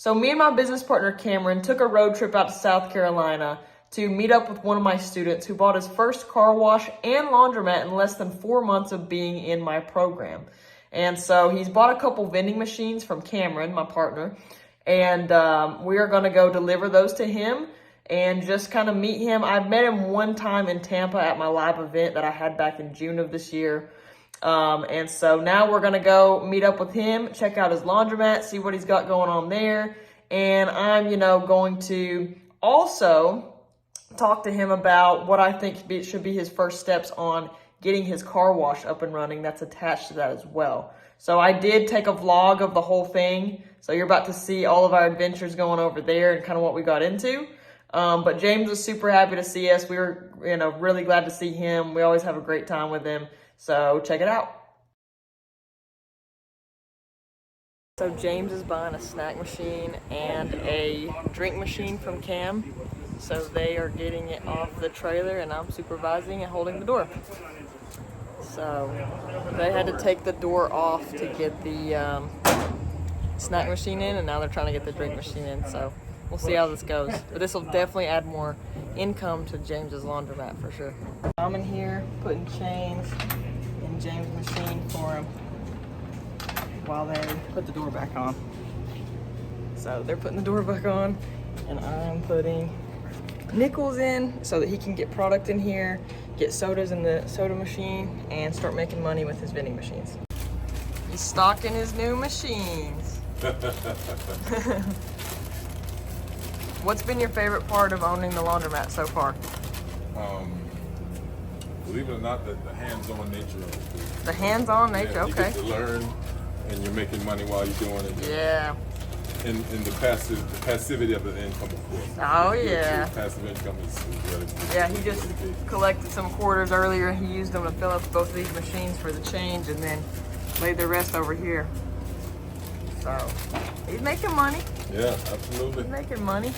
So me and my business partner Cameron took a road trip out to South Carolina to meet up with one of my students who bought his first car wash and laundromat in less than 4 months of being in my program. And so he's bought a couple vending machines from Cameron, my partner, and we are going to go deliver those to him and just kind of meet him. I've met him one time in Tampa at my live event that I had back in June of this year. And so now we're going to go meet up with him, check out his laundromat, see what he's got going on there. And I'm, going to also talk to him about what I think should be his first steps on getting his car wash up and running. That's attached to that as well. So I did take a vlog of the whole thing. So you're about to see all of our adventures going over there and kind of what we got into. But James was super happy to see us. We were, really glad to see him. We always have a great time with him. So check it out. So James is buying a snack machine and a drink machine from Cam. So they are getting it off the trailer and I'm supervising and holding the door. So they had to take the door off to get the snack machine in, and now they're trying to get the drink machine in. So we'll see how this goes. But this will definitely add more income to James's laundromat for sure. I'm in here putting chains in James' machine for him while they put the door back on. So they're putting the door back on and I'm putting nickels in so that he can get product in here, get sodas in the soda machine, and start making money with his vending machines. He's stocking his new machines. What's been your favorite part of owning the laundromat so far? Believe it or not, the hands-on nature of it. The hands-on nature, yeah, okay. You get to learn, and you're making money while you're doing it. Yeah. And the passivity of the income, of course. Oh yeah. Passive income is really good. Yeah, he just collected some quarters earlier. He used them to fill up both of these machines for the change, and then laid the rest over here. So he's making money. Yeah, absolutely. He's making money.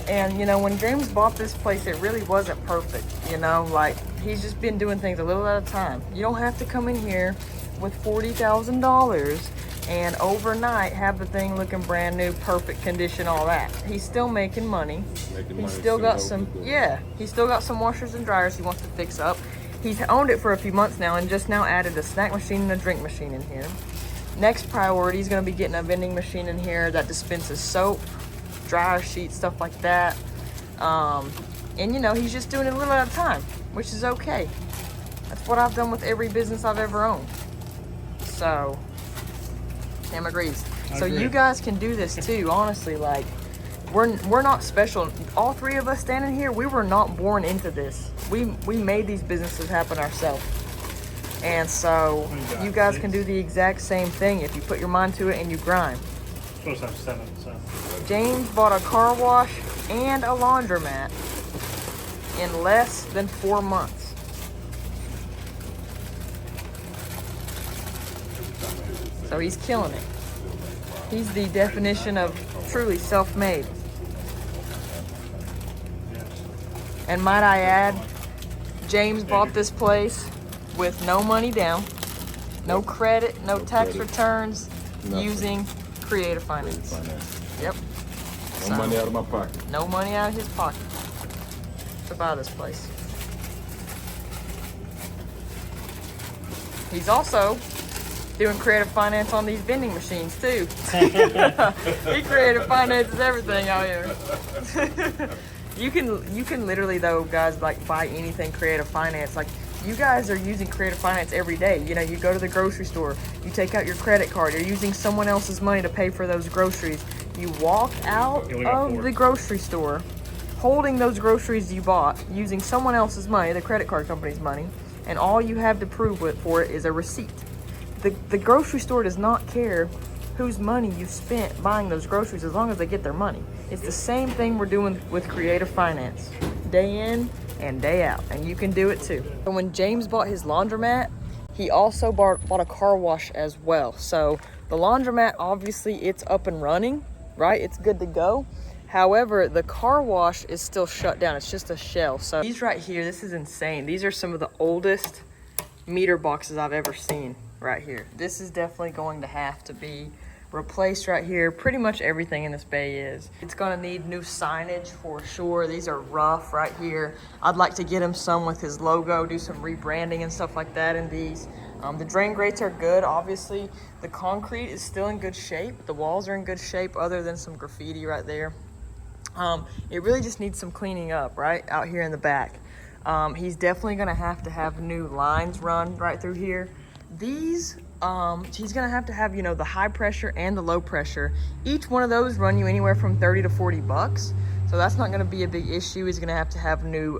And when James bought this place, it really wasn't perfect. Like he's just been doing things a little at a time. You don't have to come in here with $40,000 and overnight have the thing looking brand new, perfect condition, all that. He's still making money. He's still got some, he's still got some washers and dryers he wants to fix up. He's owned it for a few months now and just now added a snack machine and a drink machine in here. Next priority is going to be getting a vending machine in here that dispenses soap, dryer sheets, stuff like that. And he's just doing it a little at a time, which is okay. That's what I've done with every business I've ever owned. So Sam agrees. So you guys can do this too, honestly. Like we're not special. All three of us standing here, we were not born into this. We made these businesses happen ourselves. And so you guys can do the exact same thing if you put your mind to it and you grind. Supposed to have 7, so. James bought a car wash and a laundromat in less than 4 months. So he's killing it. He's the definition of truly self-made. And might I add, James bought this place with no money down, no credit, no tax returns, using creative finance. Yep. No money out of my pocket. No money out of his pocket to buy this place. He's also doing creative finance on these vending machines too. He creative finances everything out here. You can literally though, guys, like buy anything creative finance. Like you guys are using creative finance every day. You go to the grocery store, you take out your credit card, you're using someone else's money to pay for those groceries. You walk out of the grocery store holding those groceries you bought, using someone else's money, the credit card company's money, and all you have to prove for it is a receipt. The grocery store does not care whose money you spent buying those groceries as long as they get their money. It's the same thing we're doing with creative finance, day in and day out, and you can do it too. And when James bought his laundromat, he also bought a car wash as well. So the laundromat, obviously it's up and running, right? It's good to go. However, the car wash is still shut down. It's just a shell. So these right here, this is insane. These are some of the oldest meter boxes I've ever seen right here. This is definitely going to have to be replaced right here. Pretty much everything in this bay is. It's gonna need new signage for sure. These are rough right here. I'd like to get him some with his logo, do some rebranding and stuff like that in these. The drain grates are good, obviously. The concrete is still in good shape. The walls are in good shape other than some graffiti right there. It really just needs some cleaning up, right, out here in the back. He's definitely gonna have new lines run right through here. These, he's gonna have, you know, the high pressure and the low pressure. Each one of those run you anywhere from 30 to 40 bucks. So that's not gonna be a big issue. He's gonna have new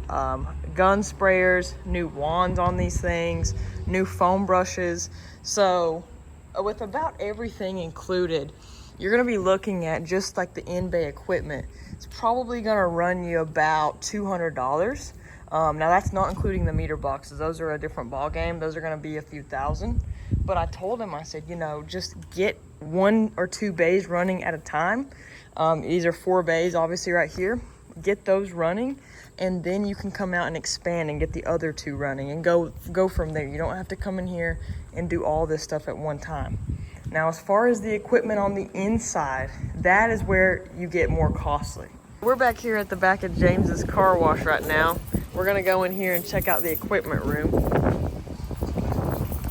gun sprayers, new wands on these things, new foam brushes. So with about everything included, you're gonna be looking at just like the in-bay equipment. It's probably gonna run you about $200. Now that's not including the meter boxes. Those are a different ball game. Those are gonna be a few thousand. But I told him, I said, you know, just get 1 or 2 bays running at a time. These are 4 bays, obviously right here. Get those running, and then you can come out and expand and get the other 2 running and go from there. You don't have to come in here and do all this stuff at one time. Now, as far as the equipment on the inside, that is where you get more costly. We're back here at the back of James's car wash right now. We're gonna go in here and check out the equipment room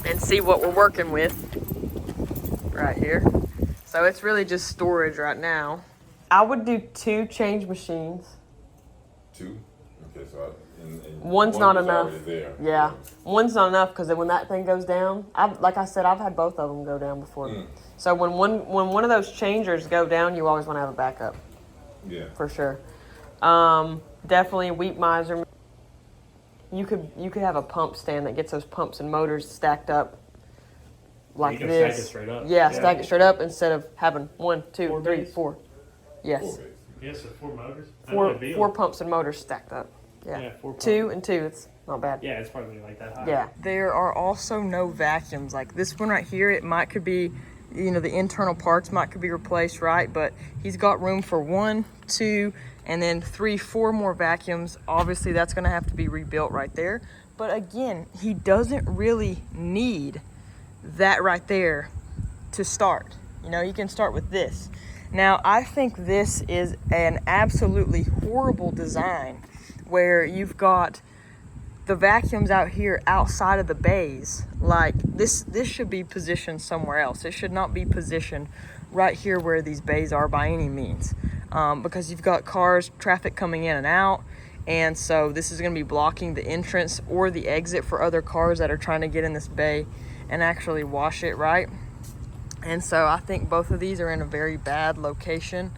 and see what we're working with right here. So it's really just storage right now. I would do 2 change machines. 2? Okay, so One's one not was enough. already there. Yeah, one's not enough because when that thing goes down, like I said, I've had both of them go down before. So when one of those changers go down, you always want to have a backup. Yeah. For sure. Definitely a wheat miser. You could have a pump stand that gets those pumps and motors stacked up like you can this. stack it straight up. Yeah, stack it straight up instead of having 1, 2, 4 3, bays? 4. Yes. 4 bays. Yes, so 4 motors. Four pumps and motors stacked up. Yeah. Yeah, 4 2 pumps. and 2. It's not bad. Yeah, it's probably like that high. Yeah. There are also no vacuums. Like this one right here, it could be, you know, the internal parts could be replaced, right? But he's got room for 1, 2, and then 3, 4 more vacuums. Obviously, that's gonna have to be rebuilt right there. But again, he doesn't really need that right there to start. You know, you can start with this. Now, I think this is an absolutely horrible design where you've got the vacuums out here outside of the bays. Like this should be positioned somewhere else. It should not be positioned right here where these bays are by any means, because you've got cars, traffic coming in and out, and so this is going to be blocking the entrance or the exit for other cars that are trying to get in this bay and actually wash it, right? And so I think both of these are in a very bad location.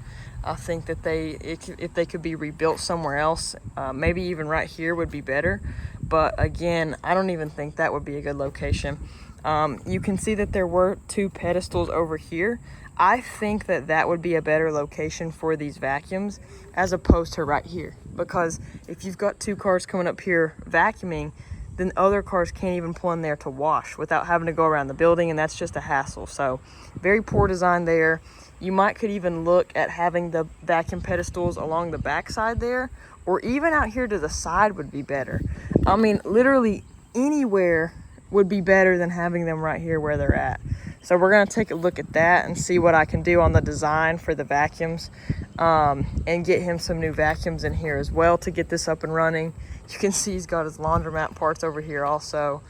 I think that if they could be rebuilt somewhere else, maybe even right here would be better. But again, I don't even think that would be a good location. You can see that there were 2 pedestals over here. I think that would be a better location for these vacuums as opposed to right here. Because if you've got 2 cars coming up here vacuuming, then other cars can't even pull in there to wash without having to go around the building, and that's just a hassle. So very poor design there. You could even look at having the vacuum pedestals along the backside there, or even out here to the side would be better. I mean, literally anywhere would be better than having them right here where they're at. So we're gonna take a look at that and see what I can do on the design for the vacuums, and get him some new vacuums in here as well to get this up and running. You can see he's got his laundromat parts over here also.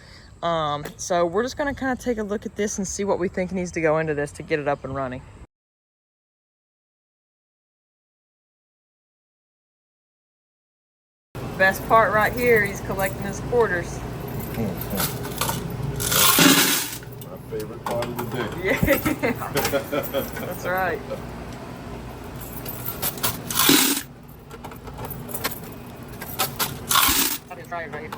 So we're just gonna kind of take a look at this and see what we think needs to go into this to get it up and running. Best part right here, he's collecting his quarters. My favorite part of the day. Yeah, that's right. I'll just try it right here.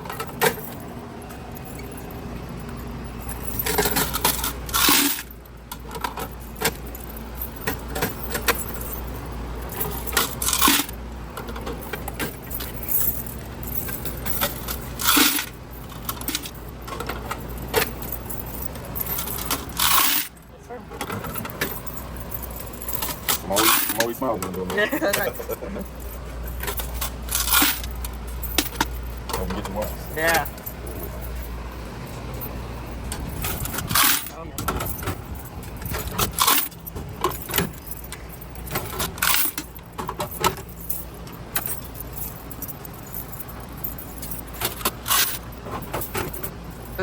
I'm always smiling though. Yeah, that's right. Don't forget to watch. Yeah.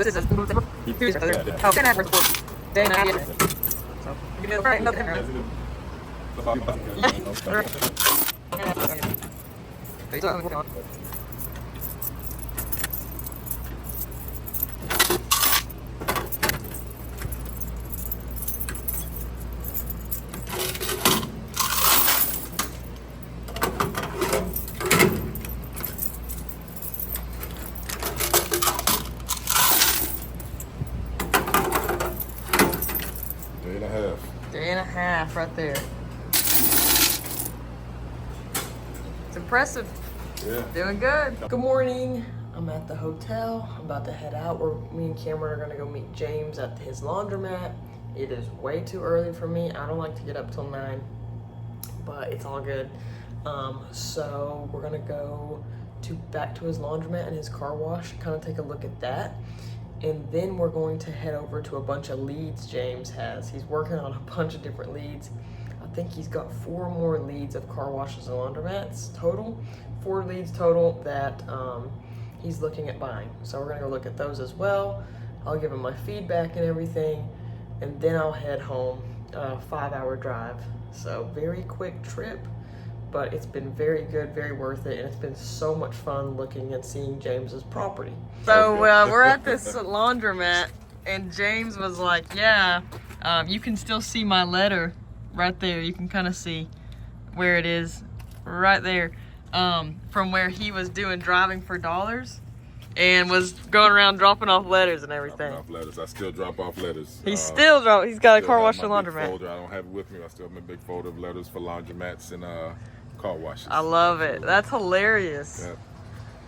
this is a day and a half. So, you can do it nothing. Day and a half right there. It's impressive. Yeah. Doing good. Good morning. I'm at the hotel. I'm about to head out. Me and Cameron are gonna go meet James at his laundromat. It is way too early for me. I don't like to get up till 9, but it's all good. So we're gonna go back to his laundromat and his car wash, kind of take a look at that. And then we're going to head over to a bunch of leads James has. He's working on a bunch of different leads. I think he's got 4 more leads of car washes and laundromats total. 4 leads total that he's looking at buying. So we're gonna go look at those as well. I'll give him my feedback and everything, and then I'll head home, 5-hour drive. So very quick trip, but it's been very good, very worth it, and it's been so much fun looking and seeing James's property. So we're at this laundromat, and James was like, yeah, you can still see my letter right there. You can kind of see where it is right there, from where he was driving for dollars and was going around dropping off letters and everything. Dropping off letters. I still drop off letters. He's got a car wash and laundromat. Folder. I don't have it with me. I still have a big folder of letters for laundromats and car washes. I love it. That's hilarious. Yeah.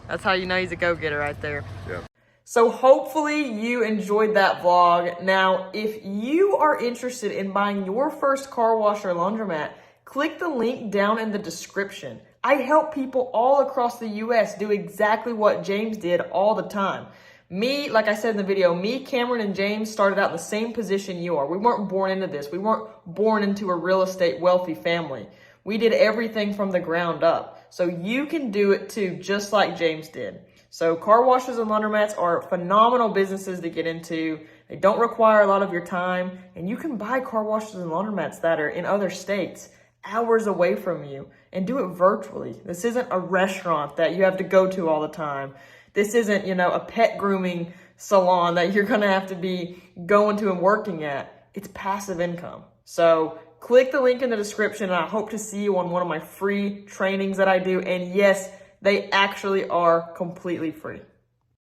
That's how you know he's a go-getter right there. Yeah. So hopefully you enjoyed that vlog. Now, if you are interested in buying your first car wash or laundromat, click the link down in the description. I help people all across the US do exactly what James did all the time. Me, like I said in the video, Cameron, and James started out in the same position you are. We weren't born into this. We weren't born into a real estate wealthy family. We did everything from the ground up. So you can do it too, just like James did. So car washes and laundromats are phenomenal businesses to get into. They don't require a lot of your time, and you can buy car washes and laundromats that are in other states, hours away from you, and do it virtually. This isn't a restaurant that you have to go to all the time. This isn't, a pet grooming salon that you're gonna have to be going to and working at. It's passive income. So click the link in the description, and I hope to see you on one of my free trainings that I do. And yes, they actually are completely free.